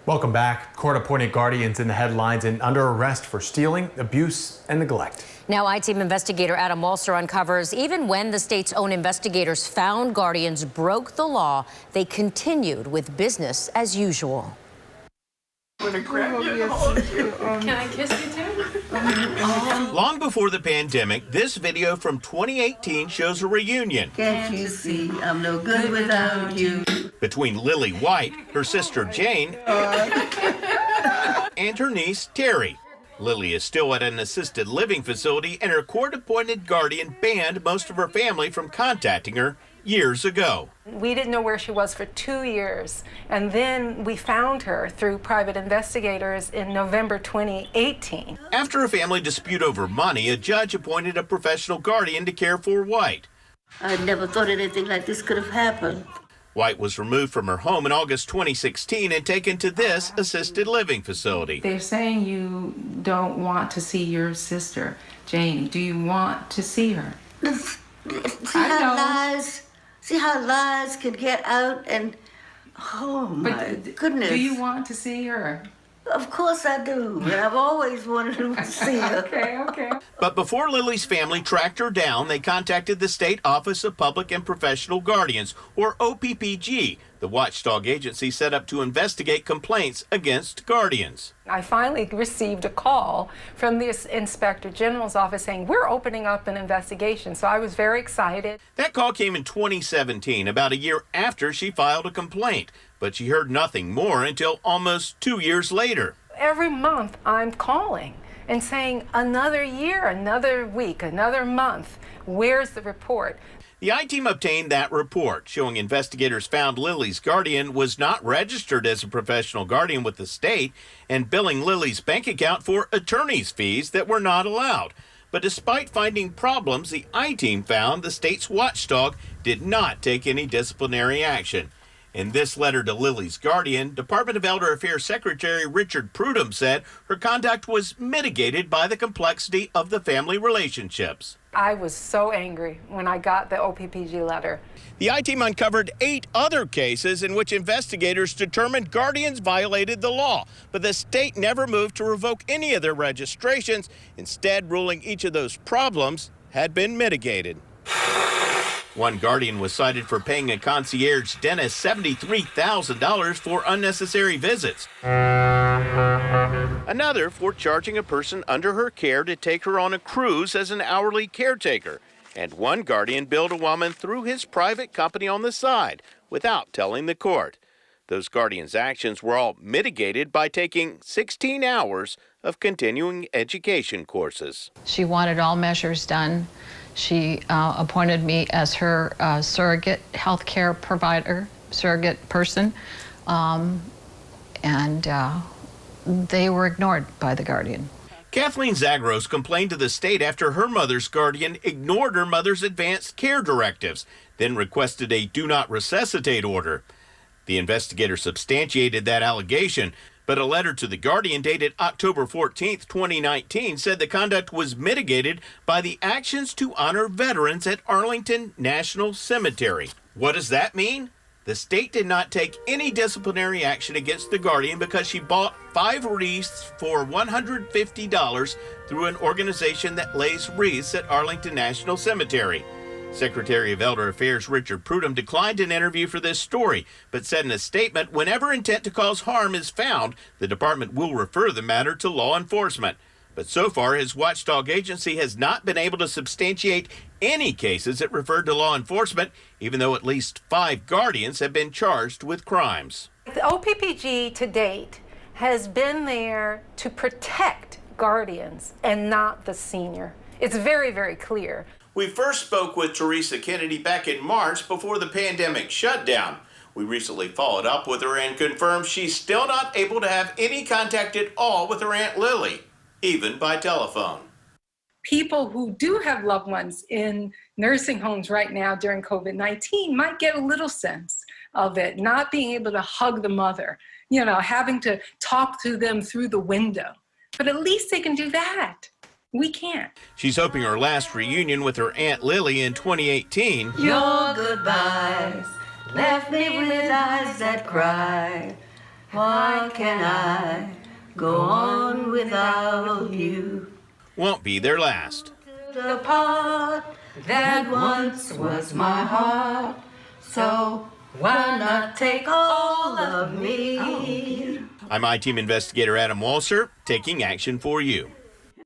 Welcome back. Court-appointed guardians in the headlines and under arrest for stealing, abuse, and neglect. Now, I-Team investigator Adam Walser uncovers even when the state's own investigators found guardians broke the law, they continued with business as usual. Can I kiss you too? Long before the pandemic, this video from 2018 shows a reunion. Can't you see I'm no good without you? Between Lily White, her sister Jane, and her niece Terry. Lily is still at an assisted living facility, and her court-appointed guardian banned most of her family from contacting her years ago. We didn't know where she was for 2 years, and then we found her through private investigators in November 2018. After a family dispute over money, a judge appointed a professional guardian to care for White. I never thought anything like this could have happened. White was removed from her home in August 2016 and taken to this assisted living facility. They're saying you don't want to see your sister, Janie. Do you want to see her? See how lies can get out and, oh my goodness. Do you want to see her? Of course I do, and I've always wanted to see her. Okay. But before Lily's family tracked her down, they contacted the State Office of Public and Professional Guardians, or OPPG, the watchdog agency set up to investigate complaints against guardians. I finally received a call from the Inspector General's office saying, we're opening up an investigation, so I was very excited. That call came in 2017, about a year after she filed a complaint, but she heard nothing more until almost 2 years later. Every month I'm calling and saying, another year, another week, another month, where's the report? The I-Team obtained that report, showing investigators found Lily's guardian was not registered as a professional guardian with the state and billing Lily's bank account for attorney's fees that were not allowed. But despite finding problems, the I-Team found the state's watchdog did not take any disciplinary action. In this letter to Lily's guardian, Department of Elder Affairs Secretary Richard Prudhomme said her conduct was mitigated by the complexity of the family relationships. I was so angry when I got the OPPG letter. The I-Team uncovered 8 other cases in which investigators determined guardians violated the law, but the state never moved to revoke any of their registrations, instead ruling each of those problems had been mitigated. One guardian was cited for paying a concierge dentist $73,000 for unnecessary visits. Another for charging a person under her care to take her on a cruise as an hourly caretaker. And one guardian billed a woman through his private company on the side without telling the court. Those guardians' actions were all mitigated by taking 16 hours of continuing education courses. She wanted all measures done. She appointed me as her surrogate health care provider, surrogate person, and they were ignored by the guardian. Kathleen Zagros complained to the state after her mother's guardian ignored her mother's advanced care directives, then requested a do not resuscitate order. The investigator substantiated that allegation, but a letter to the guardian dated October 14, 2019 said the conduct was mitigated by the actions to honor veterans at Arlington National Cemetery. What does that mean? The state did not take any disciplinary action against the guardian because she bought 5 wreaths for $150 through an organization that lays wreaths at Arlington National Cemetery. Secretary of Elder Affairs Richard Prudhomme declined an interview for this story, but said in a statement, whenever intent to cause harm is found, the department will refer the matter to law enforcement. But so far, his watchdog agency has not been able to substantiate any cases that referred to law enforcement, even though at least 5 guardians have been charged with crimes. The OPPG to date has been there to protect guardians and not the senior. It's very, very clear. We first spoke with Teresa Kennedy back in March before the pandemic shutdown. We recently followed up with her and confirmed she's still not able to have any contact at all with her Aunt Lily, even by telephone. People who do have loved ones in nursing homes right now during COVID-19 might get a little sense of it, not being able to hug the mother, having to talk to them through the window. But at least they can do that. We can't. She's hoping her last reunion with her Aunt Lily in 2018. Your goodbyes left me with eyes that cry. Why can I go on without you? Won't be their last. The part that once was my heart, so why not take all of me? I'm I-Team investigator Adam Walser, taking action for you.